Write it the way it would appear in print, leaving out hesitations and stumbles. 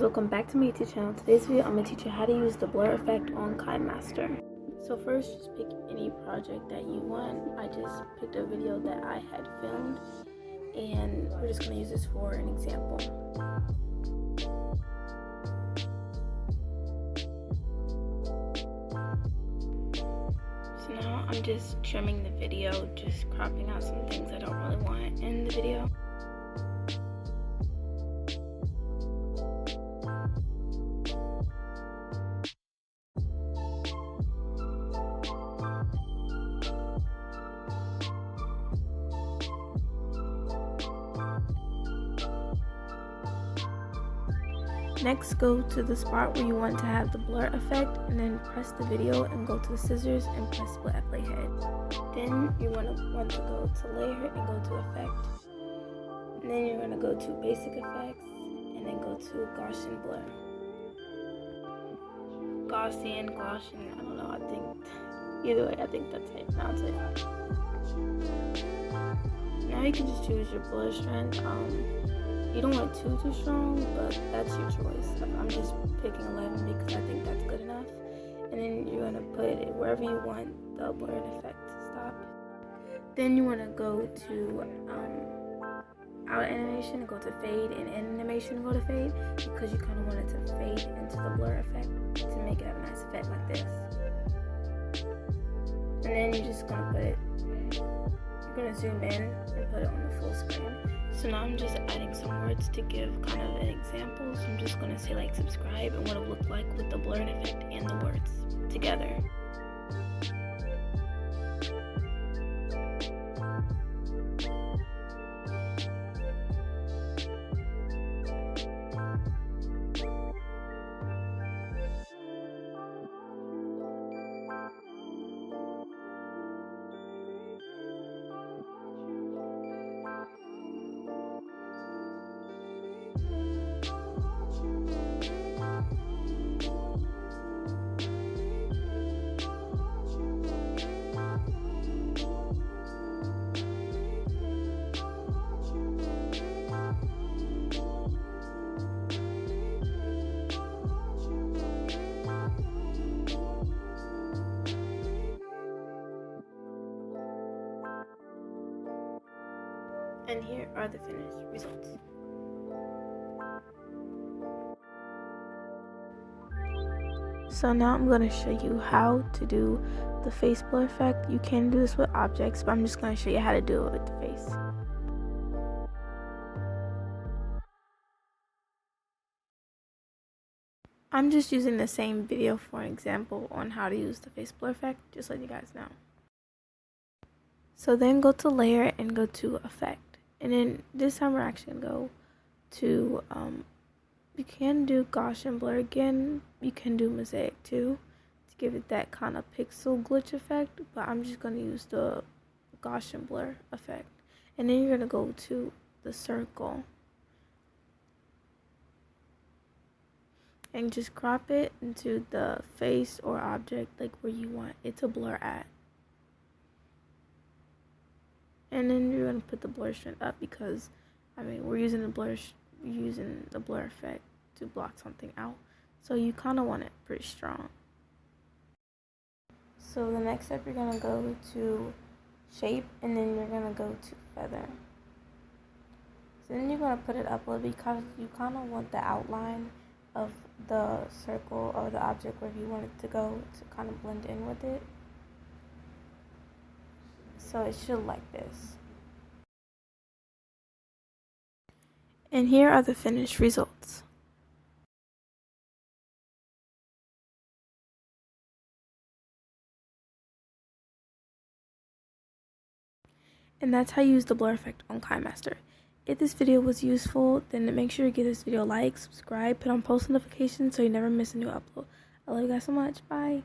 welcome back to my YouTube channel. Today's video I'm going to teach you how to use the blur effect on Kinemaster. So first, just pick any project that you want. I just picked a video that I had filmed and we're just going to use this for an example. So now I'm just trimming the video, just cropping out some things I don't really want in the video. Next, go to the spot where you want to have the blur effect and then press the video and go to the scissors and press split at playhead. Then you want to go to layer and go to effect. And then you're going to go to basic effects and then go to Gaussian blur. Gaussian, I don't know, I think, either way, I think that's how you pronounce it. Now you can just choose your blur strength. You don't want it too strong, but that's your choice. I'm just picking 11 because I think that's good enough. And then you're gonna put it wherever you want the blur effect to stop. Then you wanna go to out animation and go to fade, and in animation and go to fade because you kind of want it to fade into the blur effect to make it have a nice effect like this. And then you're just gonna put it. You're gonna zoom in and put it on the full screen. So now I'm just adding some words to give kind of an example. So I'm just going to say like subscribe and what it looked like with the blurred effect and the words together. And here are the finished results. So now I'm going to show you how to do the face blur effect. You can do this with objects, but I'm just going to show you how to do it with the face. I'm just using the same video for an example on how to use the face blur effect, just letting you guys know. So then go to layer and go to effect. And then this time we're actually going to go to, you can do Gaussian blur again. You can do mosaic too to give it that kind of pixel glitch effect. But I'm just going to use the Gaussian blur effect. And then you're going to go to the circle. And just crop it into the face or object like where you want it to blur at. And then you're gonna put the blur strength up because, we're using the blur effect to block something out. So you kind of want it pretty strong. So the next step, you're gonna go to shape, and then you're gonna go to feather. So then you're gonna put it up a little because you kind of want the outline of the circle or the object wherever you want it to go to kind of blend in with it. So it should like this. And here are the finished results. And that's how you use the blur effect on Kinemaster. If this video was useful, then make sure to give this video a like, subscribe, put on post notifications so you never miss a new upload. I love you guys so much. Bye.